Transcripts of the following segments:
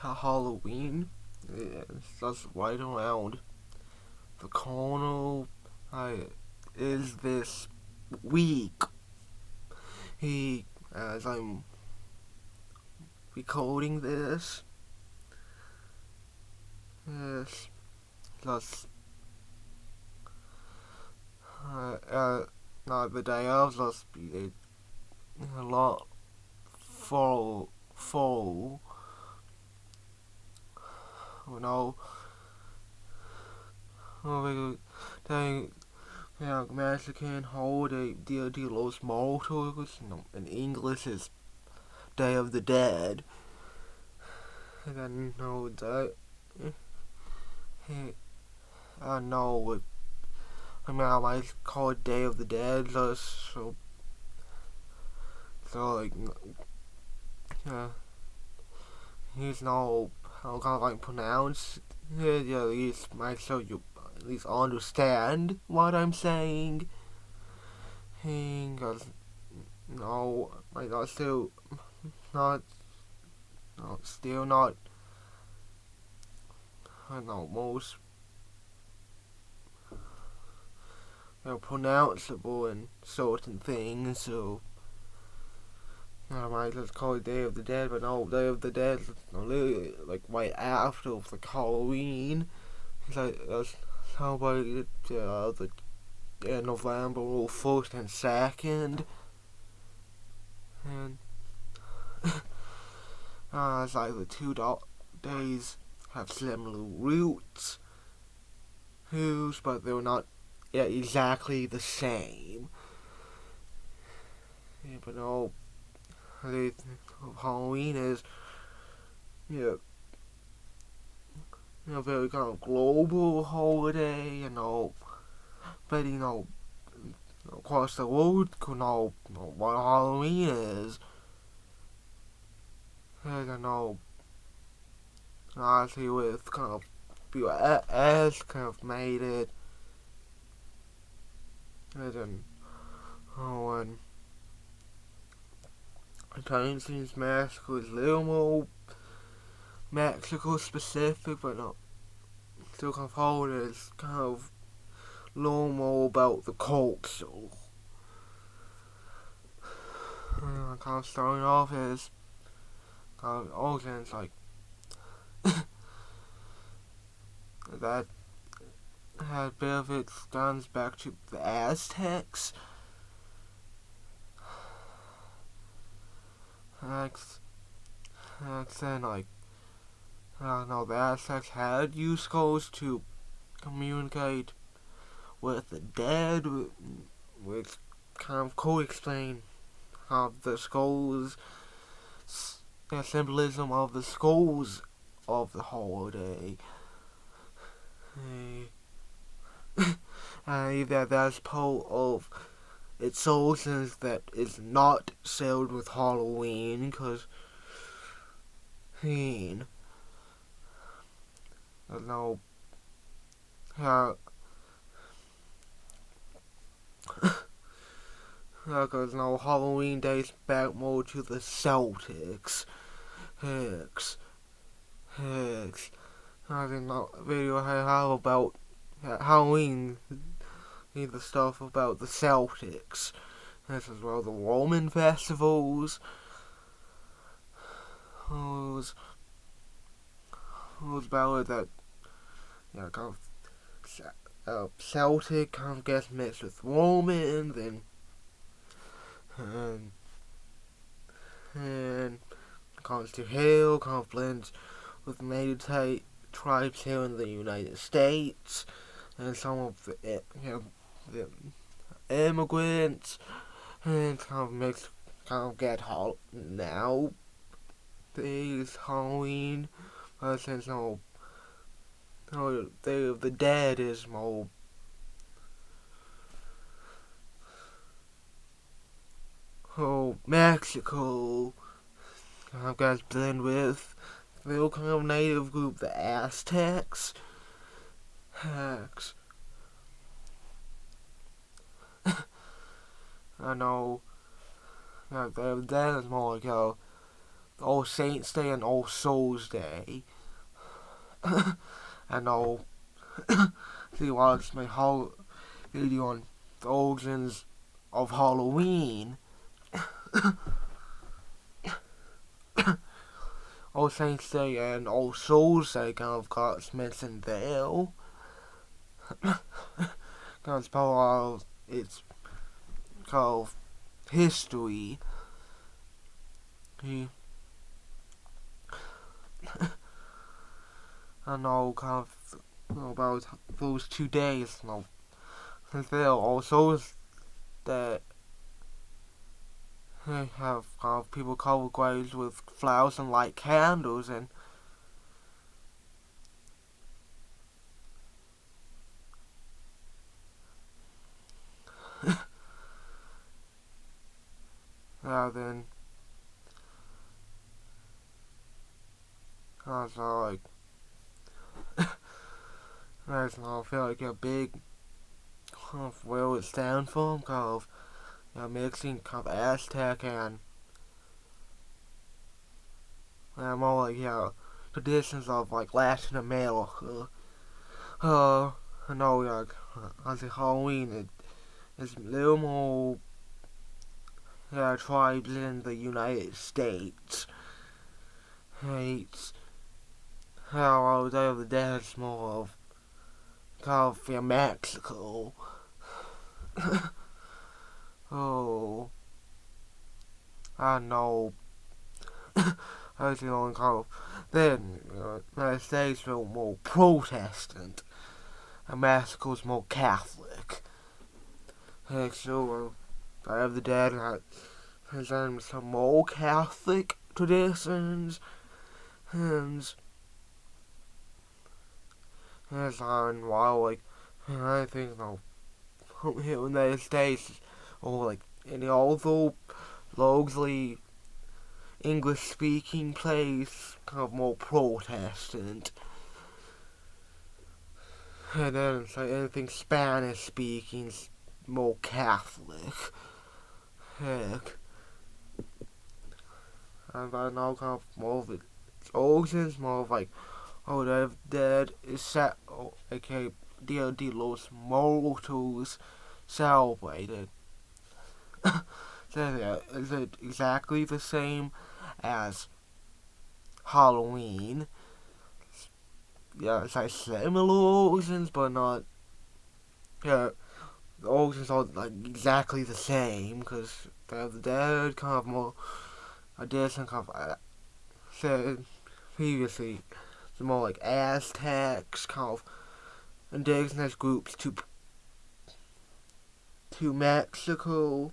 Halloween is just right around the corner. I is this week. As I'm recording this, is just not the day of, just be a lot full. You know, they Mexican holiday Dia de los Muertos. In English is Day of the Dead. And then that I know it. I mean, I might call it Day of the Dead, just so like, he's no how kind of like pronounce it. Yeah, at least might so you at least understand what I'm saying. Cause no, like not still not, no, still not. I don't know most pronounceable in certain things, so I might just call it Day of the Dead, but no, Day of the Dead is literally like right after like Halloween. It's like celebrated the November 1st and 2nd, and it's like the days have similar roots, but they're not exactly the same. Yeah, but no, Halloween is very kind of global holiday, but across the world, what Halloween is. And honestly, with kind of US kind of made it, and then and Tennessee Massacre is a little more Mexico specific, but not still kind of holiday is kind of a little more about the culture. Kind of starting off as kind of origins like that had a bit of it stems back to the Aztecs. Then the Aztecs had used skulls to communicate with the dead, which kind of could explain how the skulls, the symbolism of the skulls of the holiday. That's part of its sources that is not sold with Halloween, because no, because Halloween dates back more to the Celtics. I think the video I have about Halloween, the stuff about the Celtics. This as well, the Roman festivals. Who's about that? Kind of Celtic kind of gets mixed with Roman, and comes to Hill, kind of blends with native tribes here in the United States, and some of the the immigrants, and kind of get now days Halloween, since Day of the Dead is more Mexico. Guys blend with the kind of native group, the Aztecs. I know that is more like All Saints Day and All Souls Day. And I'll see watch my whole video on the origins of Halloween. All Saints Day and All Souls Day kind of got mentioned there. Kind of part of its kind of history. I know kind of about those 2 days. Since there are also that they have kind of people cover graves with flowers and light candles, and then I was I feel like a big kind of where it stands from, kind of mixing kind of Aztec and more like traditions of like Latin America. I know like I think Halloween is a little more tribes in the United States. It's how Day of the Dead is more of kind of Mexico. Oh, I know. I was kind of then United States were more Protestant, and Mexico's more Catholic. So Day of the Dead has some more Catholic traditions, and while like I think here in the United States or like in although largely English speaking place kind of more Protestant, and then it's like anything Spanish speaking more Catholic. Heck. And I know kind of more of its origins, more of like Day of the Dead is set, aka Dia de los Muertos, celebrated. So is it exactly the same as Halloween? Yeah, it's like similar origins, but not. Yeah, the origins are like exactly the same because Day of the Dead kind of more. I did some kind of said previously. It's more like Aztecs, kind of indigenous groups to Mexico.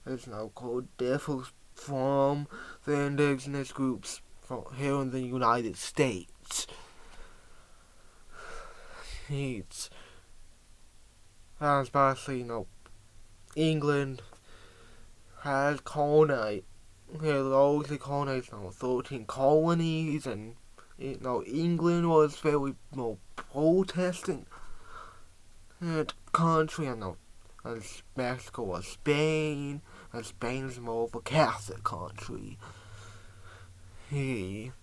It's now called differs from the indigenous groups from here in the United States. It's especially England has colonized. Largely colonized 13 colonies, and England was very more Protestant country, and Mexico was Spain, and Spain is more of a Catholic country. And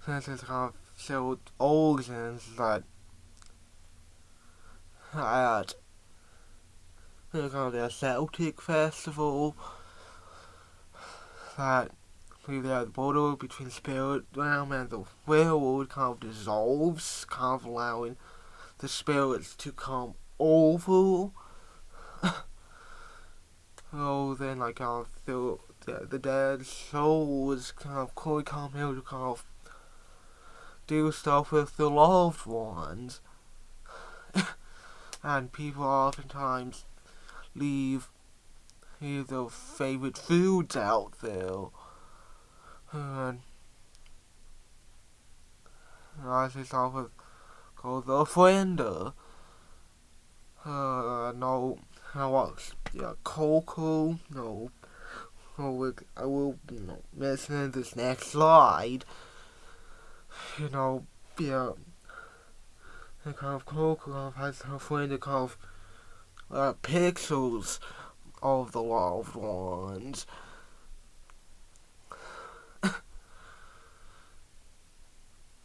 since it's kind of so origins that at kind of the Celtic festival that the border between spirit realm and the real world kind of dissolves, kind of allowing the spirits to come over. Then kind of the dead souls kind of could come here to kind of do stuff with their loved ones. And people oftentimes leave their favorite foods out there. And I say something called the offender. Coco. I will mention this next slide. The kind of Coco has her friend kind of pixels all of the loved ones.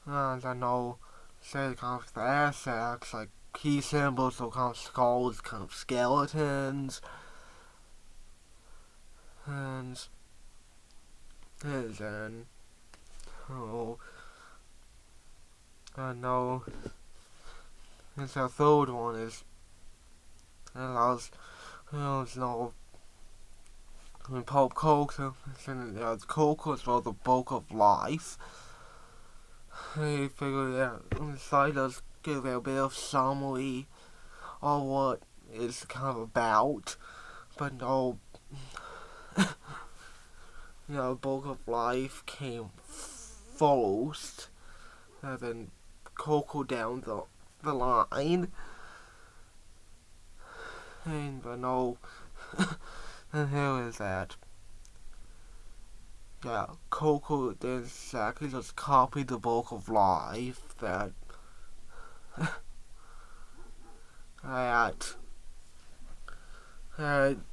And I know, say kind of the assets, like key symbols, so kind of skulls, kind of skeletons, and then, oh, I know, and the third one is, and I was, in pop culture, and culture is all the bulk of life. I figured out, inside us, give a bit of summary of what it's kind of about, but no, bulk of life came first, and then Coco down the line, and but no, and here is that. Yeah, Coco did exactly just copy the bulk of life that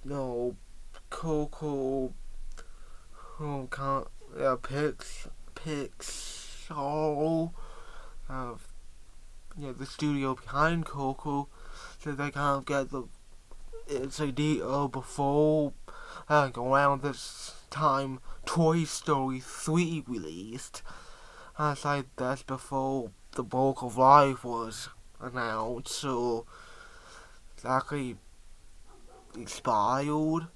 no Coco can't Pixel of the studio behind Coco, so they kind of get its idea before around this time Toy Story 3 released. As that's before the bulk of life was announced, so exactly expired.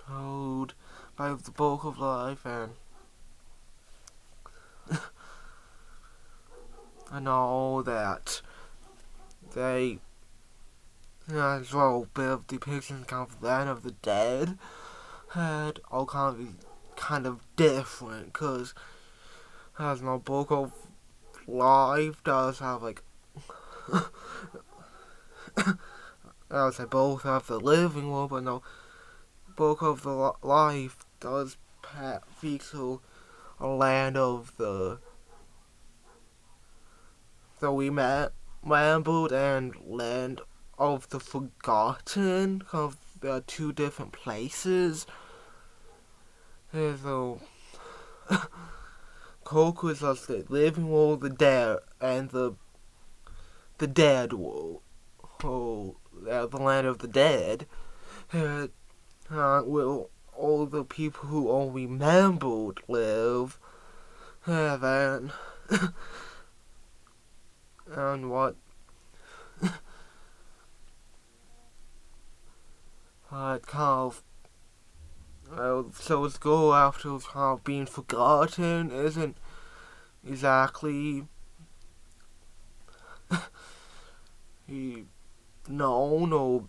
Told by the bulk of life, and I know that they as well bit of depictions kind of Land of the Dead had all kind of different, because as no bulk of life does have like I would say both have the living world, but no bulk of the life does feature a land of the remembered and land of the forgotten. Kind of there are two different places. So Coco is just the living world, the dead, and the dead world. Oh, the land of the dead. Will all the people who are remembered live. Then and what? Kind of. So its goal after kind of being forgotten isn't exactly known or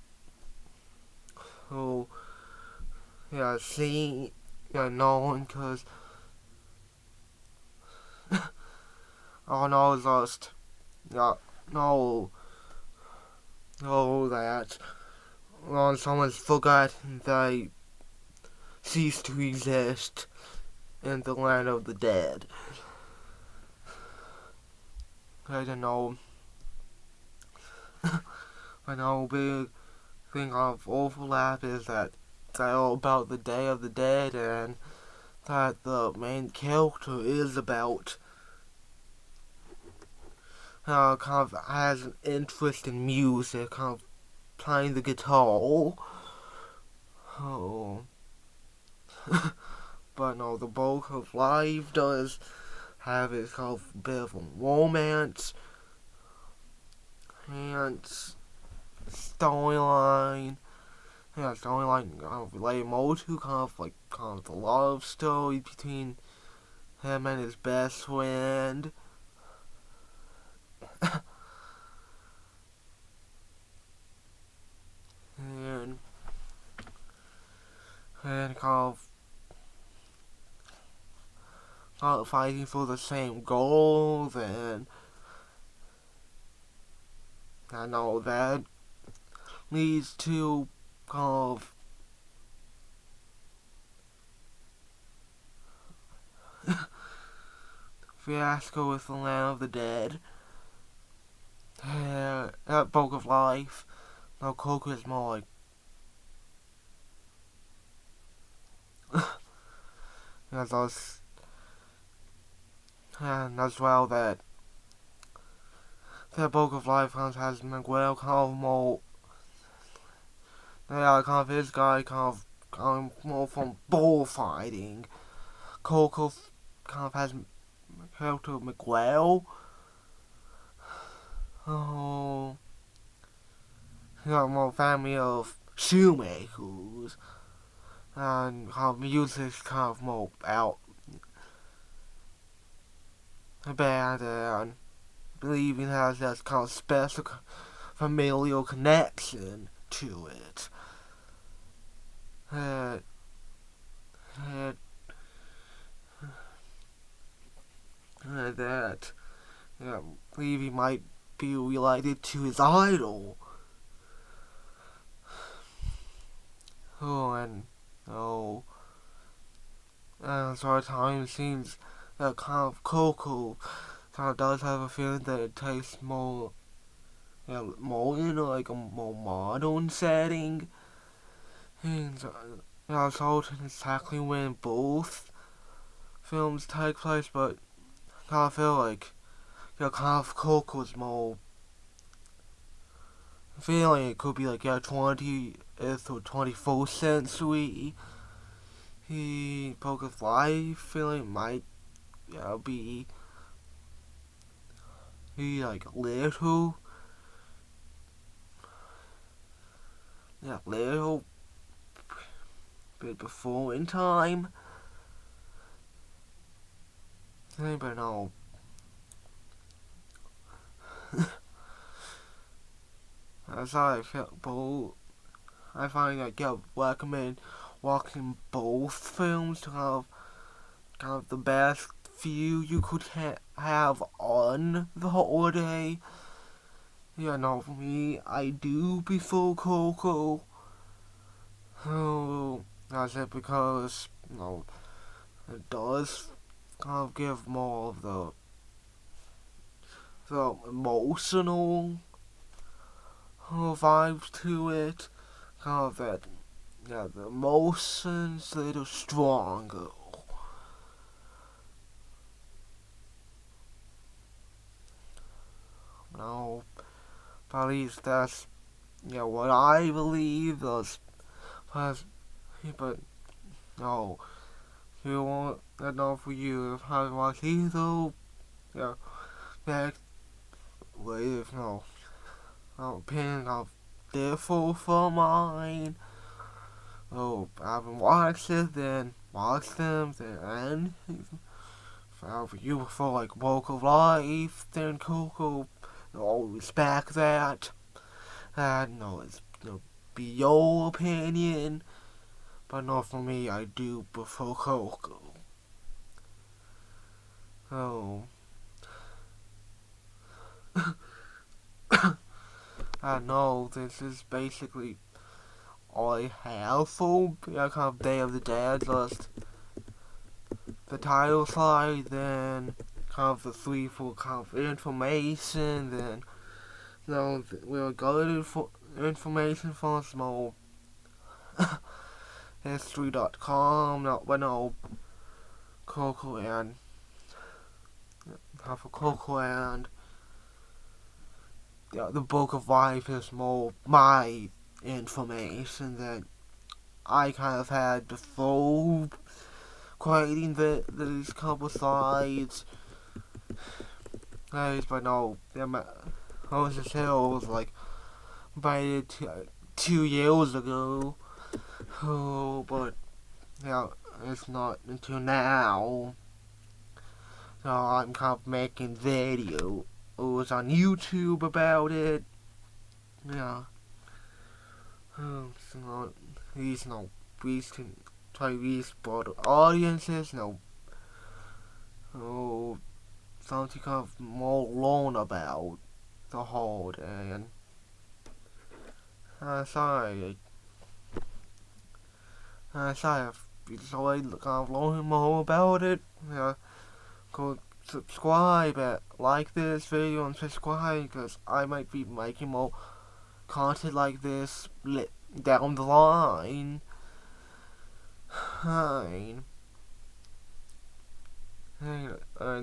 seen, known, because oh no, just no that when someone's forgotten, they cease to exist in the land of the dead. I don't know. I know big thing of overlap is that they're all about the Day of the Dead, and that the main character is about kind of has an interest in music, kind of playing the guitar. Oh. But no, the bulk of life does have its kind of bit of a romance and storyline. Storyline kind of related more to kind of the love story between him and his best friend. and kind of fighting for the same goals, and I know that leads to kind of fiasco with the Land of the Dead. That bulk of life, no, Coco is more like, those, and as well that the Book of Life kind of has Miguel kind of more, kind of his guy kind of more from bullfighting. Coco kind of has character Miguel. Oh, more family of shoemakers, and kind of music kind of more out bad, and believing has that kind of special familial connection to it. Uh, that believe he might be related to his idol. So at times it seems that kind of Coco kind of does have a feeling that it tastes more, more in like a more modern setting. And it's hard to exactly when both films take place, but I kind of feel like, kind of Coco's more feeling it could be like 20th or 21st century. He Poke's life feeling might be like little bit before in time. But no. As I felt both, I find recommend watching both films to have kind of the best view you could have on the holiday. For me, I do prefer Coco. Oh, that's it because, it does kind of give more of the emotional vibes to it. Kind of that, the emotions a little stronger. No, but at least that's, what I believe. But no, you won't know for you if I watch either. That with opinion of different from mine. I haven't watched it, then watch them, then if you prefer like Walk of Life, then Coco, respect that. It's be your opinion, but not for me. I do prefer Coco. Oh, I know this is basically all I have for kind of Day of the Dead. Just the title slide, then kind of the 3 for kind of information, then we'll go to information from small history.com. Coco and half of Coco and the Book of Life is more my information that I kind of had before creating these couple slides. But no, Moses Hill was like made it 2 years ago. But it's not until now. So I'm kind of making videos on YouTube about it. So these can try to reach broader audiences. Something kind of more learn about the holiday. And sorry if you enjoyed kind of learning more about it. Go subscribe, like this video and subscribe, because I might be making more content like this down the line. And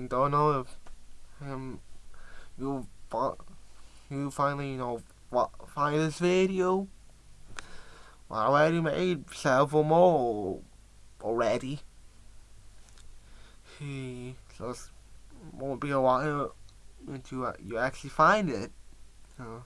don't know if you finally find this video. I already made several more already. So it won't be a while until you actually find it. So